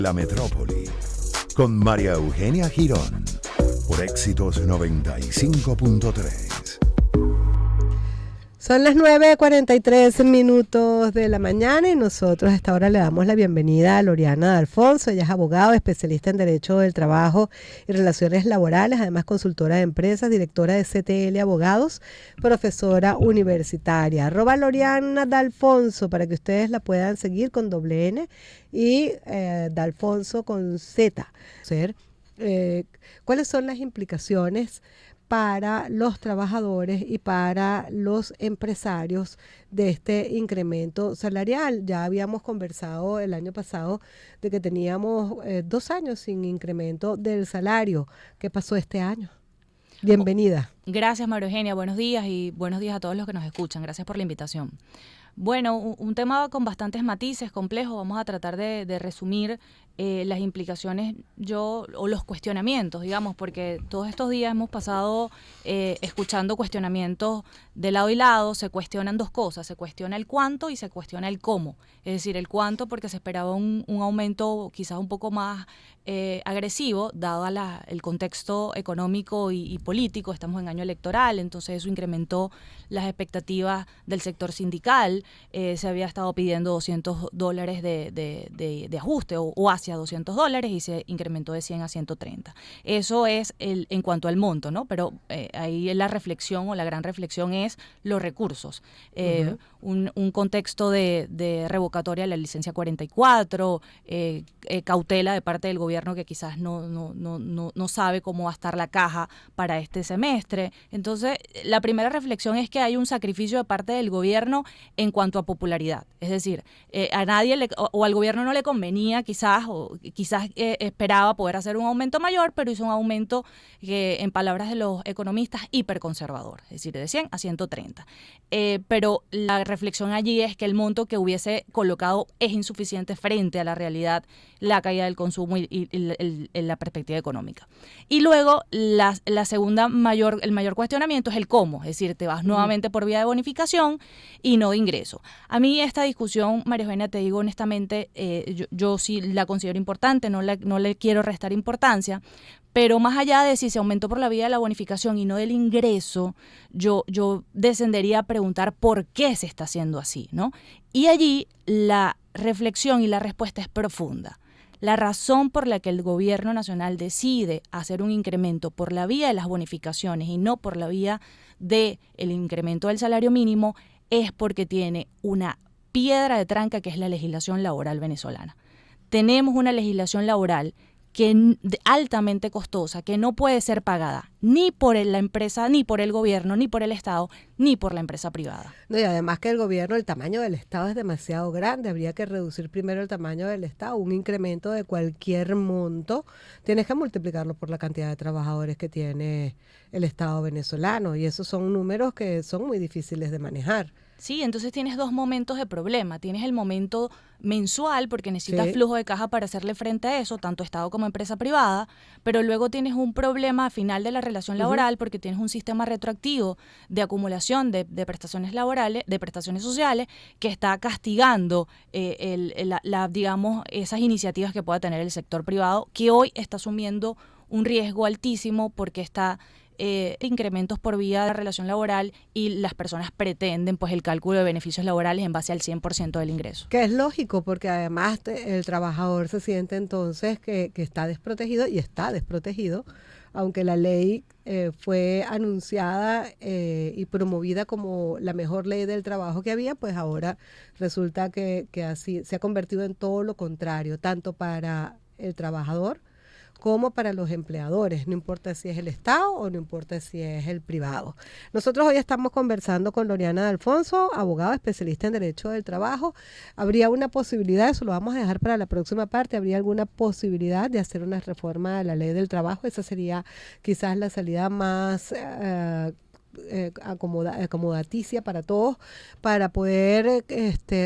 La Metrópoli, con María Eugenia Girón, por Éxitos 95.3. Son las 9:43 de la mañana y nosotros a esta hora le damos la bienvenida a Loriana D'Alfonso. Ella es abogado, especialista en Derecho del Trabajo y Relaciones Laborales, además consultora de empresas, directora de CTL Abogados, profesora universitaria. @Loriana D'Alfonso para que ustedes la puedan seguir con doble N y D'Alfonso con Z. ¿Cuáles son las implicaciones para los trabajadores y para los empresarios de este incremento salarial? Ya habíamos conversado el año pasado de que teníamos 2 años sin incremento del salario. ¿Qué pasó este año? Bienvenida. Gracias, María Eugenia. Buenos días y buenos días a todos los que nos escuchan. Gracias por la invitación. Bueno, un tema con bastantes matices, complejo. Vamos a tratar de resumir las implicaciones o los cuestionamientos, digamos, porque todos estos días hemos pasado escuchando cuestionamientos de lado y lado. Se cuestionan dos cosas: se cuestiona el cuánto y se cuestiona el cómo. Es decir, el cuánto porque se esperaba un aumento quizás un poco más agresivo, dado el contexto económico y político. Estamos en año electoral, entonces eso incrementó las expectativas del sector sindical. Se había estado pidiendo $200 de ajuste o hacia $200 y se incrementó de 100 a 130. Eso es en cuanto al monto, ¿no? Pero ahí la reflexión o la gran reflexión es los recursos. Un contexto de revocatoria de la licencia 44, cautela de parte del gobierno que quizás no sabe cómo va a estar la caja para este semestre. Entonces, la primera reflexión es que hay un sacrificio de parte del gobierno en cuanto a popularidad. Es decir, a nadie o al gobierno no le convenía quizás, o quizás esperaba poder hacer un aumento mayor, pero hizo un aumento que, en palabras de los economistas, hiperconservador, es decir, de 100 a 130. Pero la reflexión allí es que el monto que hubiese colocado es insuficiente frente a la realidad, la caída del consumo y la perspectiva económica. Y luego, el mayor cuestionamiento es el cómo, es decir, te vas nuevamente por vía de bonificación y no de ingreso. A mí esta discusión, María Eugenia, te digo honestamente, yo sí la considero importante, no le quiero restar importancia, pero más allá de si se aumentó por la vía de la bonificación y no del ingreso, yo descendería a preguntar por qué se está haciendo así, ¿no? Y allí la reflexión y la respuesta es profunda. La razón por la que el gobierno nacional decide hacer un incremento por la vía de las bonificaciones y no por la vía del incremento del salario mínimo es porque tiene una piedra de tranca que es la legislación laboral venezolana. Tenemos una legislación laboral altamente costosa, que no puede ser pagada ni por la empresa, ni por el gobierno, ni por el Estado, ni por la empresa privada. No, y además que el tamaño del Estado es demasiado grande. Habría que reducir primero el tamaño del Estado. Un incremento de cualquier monto, tienes que multiplicarlo por la cantidad de trabajadores que tiene el Estado venezolano, y esos son números que son muy difíciles de manejar. Sí, entonces tienes dos momentos de problema. Tienes el momento mensual, porque necesitas flujo de caja para hacerle frente a eso, tanto Estado como empresa privada, pero luego tienes un problema al final de la relación laboral, porque tienes un sistema retroactivo de acumulación de prestaciones laborales, de prestaciones sociales, que está castigando digamos, esas iniciativas que pueda tener el sector privado, que hoy está asumiendo un riesgo altísimo porque está incrementos por vía de la relación laboral y las personas pretenden pues el cálculo de beneficios laborales en base al 100% del ingreso. Que es lógico, porque además el trabajador se siente entonces que está desprotegido, y está desprotegido, aunque la ley fue anunciada y promovida como la mejor ley del trabajo que había, pues ahora resulta que así se ha convertido en todo lo contrario, tanto para el trabajador como para los empleadores, no importa si es el Estado o no importa si es el privado. Nosotros hoy estamos conversando con Loriana D'Alfonso, abogada especialista en Derecho del Trabajo. ¿Habría una posibilidad, eso lo vamos a dejar para la próxima parte, habría alguna posibilidad de hacer una reforma de la ley del trabajo? Esa sería quizás la salida más acomodaticia para todos, para poder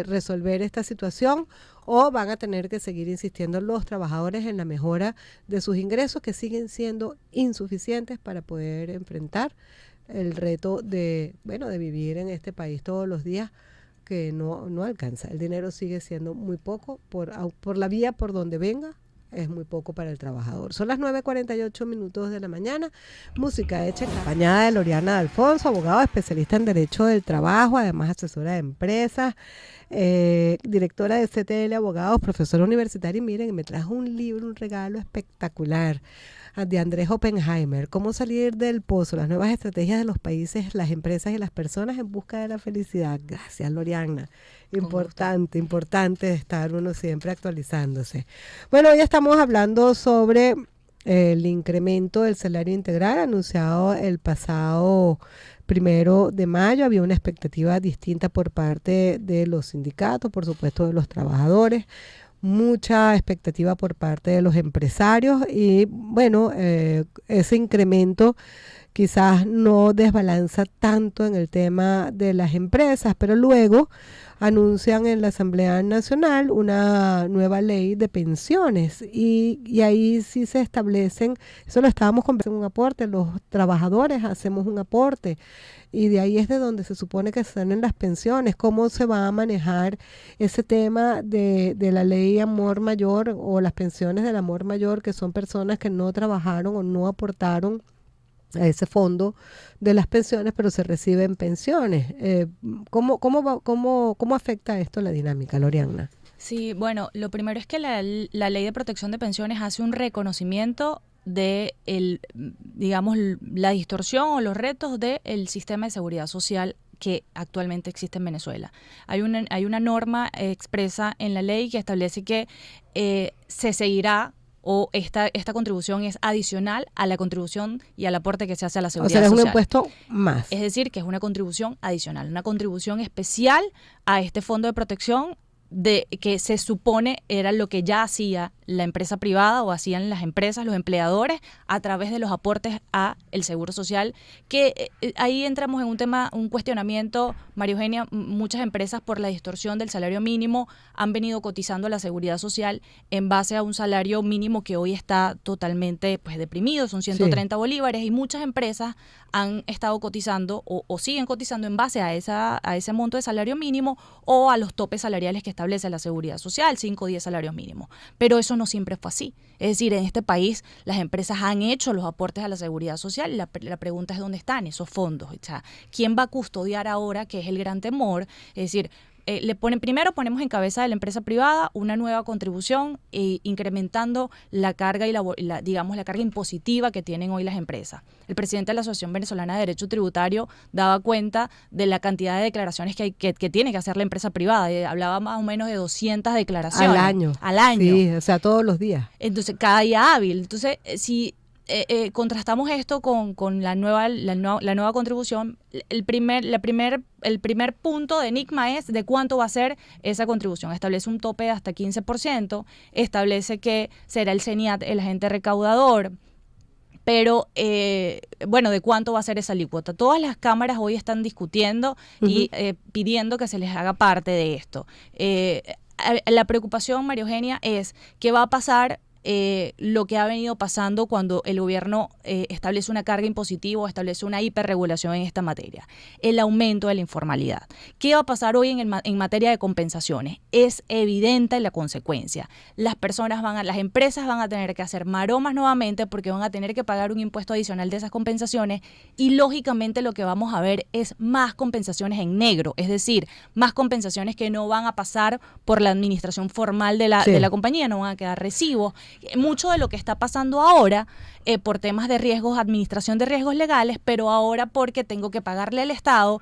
resolver esta situación, o van a tener que seguir insistiendo los trabajadores en la mejora de sus ingresos, que siguen siendo insuficientes para poder enfrentar el reto de vivir en este país todos los días, que no alcanza. El dinero sigue siendo muy poco por la vía por donde venga, es muy poco para el trabajador. Son las 9:48 de la mañana. Música hecha acompañada de Loriana Alfonso, abogado especialista en Derecho del Trabajo, además asesora de empresas, directora de CTL Abogados, profesora universitaria. Y miren, me trajo un libro, un regalo espectacular de Andrés Oppenheimer, Cómo salir del pozo, las nuevas estrategias de los países, las empresas y las personas en busca de la felicidad. Gracias, Loriana. Importante estar uno siempre actualizándose. Bueno, hoy estamos hablando sobre el incremento del salario integral anunciado el pasado 1 de mayo. Había una expectativa distinta por parte de los sindicatos, por supuesto de los trabajadores, mucha expectativa por parte de los empresarios y bueno, ese incremento quizás no desbalanza tanto en el tema de las empresas, pero luego anuncian en la Asamblea Nacional una nueva ley de pensiones y ahí sí se establecen, eso lo estábamos conversando, un aporte, los trabajadores hacemos un aporte y de ahí es de donde se supone que salen las pensiones. ¿Cómo se va a manejar ese tema de la ley Amor Mayor o las pensiones del Amor Mayor, que son personas que no trabajaron o no aportaron a ese fondo de las pensiones, pero se reciben pensiones? ¿Cómo afecta esto la dinámica, Loriana? Sí, bueno, lo primero es que la Ley de Protección de Pensiones hace un reconocimiento de digamos, la distorsión o los retos del sistema de seguridad social que actualmente existe en Venezuela. Hay una norma expresa en la ley que establece que se seguirá o esta contribución es adicional a la contribución y al aporte que se hace a la seguridad social. O sea, es un impuesto más. Es decir, que es una contribución adicional, una contribución especial a este fondo de protección que se supone era lo que ya hacía la empresa privada o hacían las empresas, los empleadores, a través de los aportes a el seguro social, que ahí entramos en un tema, un cuestionamiento, María Eugenia. Muchas empresas, por la distorsión del salario mínimo, han venido cotizando a la seguridad social en base a un salario mínimo que hoy está totalmente deprimido, son 130 bolívares, y muchas empresas han estado cotizando o siguen cotizando en base a ese monto de salario mínimo o a los topes salariales que establece la seguridad social, 5 o 10 salarios mínimos. Pero eso no siempre fue así. Es decir, en este país las empresas han hecho los aportes a la seguridad social y la pregunta es dónde están esos fondos. O sea, ¿quién va a custodiar ahora, que es el gran temor? Es decir, primero ponemos en cabeza de la empresa privada una nueva contribución, incrementando la carga y digamos la carga impositiva que tienen hoy las empresas. El presidente de la Asociación Venezolana de Derecho Tributario daba cuenta de la cantidad de declaraciones que tiene que hacer la empresa privada. Hablaba más o menos de 200 declaraciones. Al año. Sí, o sea, todos los días. Entonces, cada día hábil. Entonces, si contrastamos esto con la nueva contribución, el primer punto de enigma es de cuánto va a ser esa contribución. Establece un tope de hasta 15%, establece que será el CENIAT el agente recaudador, pero de cuánto va a ser esa alícuota. Todas las cámaras hoy están discutiendo y pidiendo que se les haga parte de esto. La preocupación, María Eugenia, es qué va a pasar lo que ha venido pasando cuando el gobierno establece una carga impositiva o establece una hiperregulación en esta materia, el aumento de la informalidad. ¿Qué va a pasar hoy en materia de compensaciones? Es evidente la consecuencia. Las empresas van a tener que hacer maromas nuevamente porque van a tener que pagar un impuesto adicional de esas compensaciones y lógicamente lo que vamos a ver es más compensaciones en negro, es decir, más compensaciones que no van a pasar por la administración formal de la compañía, no van a quedar recibos. Mucho de lo que está pasando ahora por temas de riesgos, administración de riesgos legales, pero ahora porque tengo que pagarle al Estado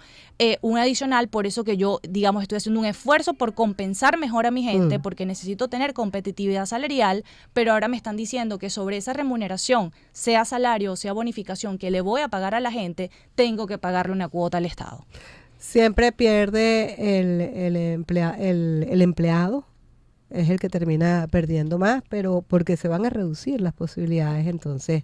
un adicional, por eso que yo, digamos, estoy haciendo un esfuerzo por compensar mejor a mi gente, porque necesito tener competitividad salarial, pero ahora me están diciendo que sobre esa remuneración, sea salario o sea bonificación que le voy a pagar a la gente, tengo que pagarle una cuota al Estado. Siempre pierde el empleado. Es el que termina perdiendo más, pero porque se van a reducir las posibilidades entonces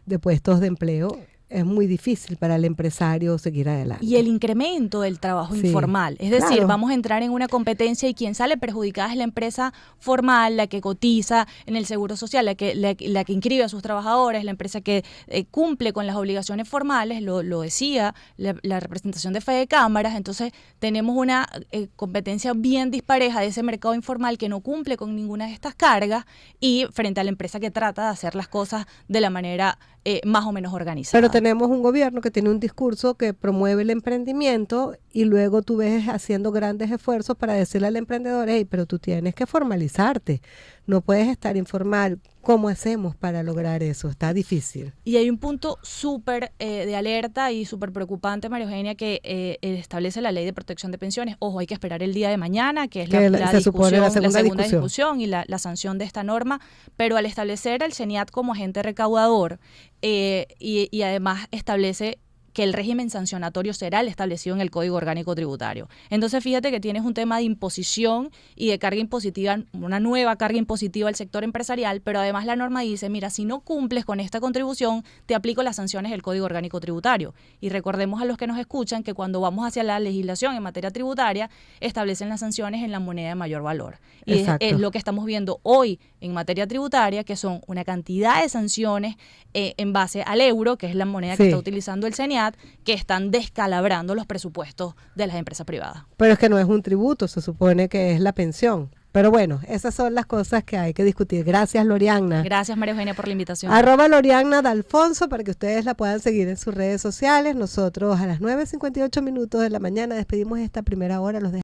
de puestos de empleo es muy difícil para el empresario seguir adelante. Y el incremento del trabajo informal. Es decir, claro, vamos a entrar en una competencia y quien sale perjudicada es la empresa formal, la que cotiza en el Seguro Social, la que inscribe a sus trabajadores, la empresa que cumple con las obligaciones formales, lo decía la representación de Fede Cámaras. Entonces tenemos una competencia bien dispareja de ese mercado informal que no cumple con ninguna de estas cargas y frente a la empresa que trata de hacer las cosas de la manera más o menos organizada. Pero tenemos un gobierno que tiene un discurso que promueve el emprendimiento y luego tú ves haciendo grandes esfuerzos para decirle al emprendedor, hey, pero tú tienes que formalizarte, no puedes estar informal. ¿Cómo hacemos para lograr eso? Está difícil. Y hay un punto súper de alerta y súper preocupante, María Eugenia, que establece la Ley de Protección de Pensiones. Ojo, hay que esperar el día de mañana, que es la segunda discusión y la sanción de esta norma, pero al establecer al CENIAT como agente recaudador y además establece que el régimen sancionatorio será el establecido en el Código Orgánico Tributario. Entonces, fíjate que tienes un tema de imposición y de carga impositiva, una nueva carga impositiva al sector empresarial, pero además la norma dice, mira, si no cumples con esta contribución, te aplico las sanciones del Código Orgánico Tributario. Y recordemos a los que nos escuchan que cuando vamos hacia la legislación en materia tributaria, establecen las sanciones en la moneda de mayor valor. Y es lo que estamos viendo hoy en materia tributaria, que son una cantidad de sanciones en base al euro, que es la moneda que está utilizando el CENIAT, que están descalabrando los presupuestos de las empresas privadas. Pero es que no es un tributo, se supone que es la pensión. Pero bueno, esas son las cosas que hay que discutir. Gracias, Lorianna. Gracias, María Eugenia, por la invitación. @Lorianna D'Alfonso para que ustedes la puedan seguir en sus redes sociales. Nosotros a las 9:58 de la mañana despedimos esta primera hora. Los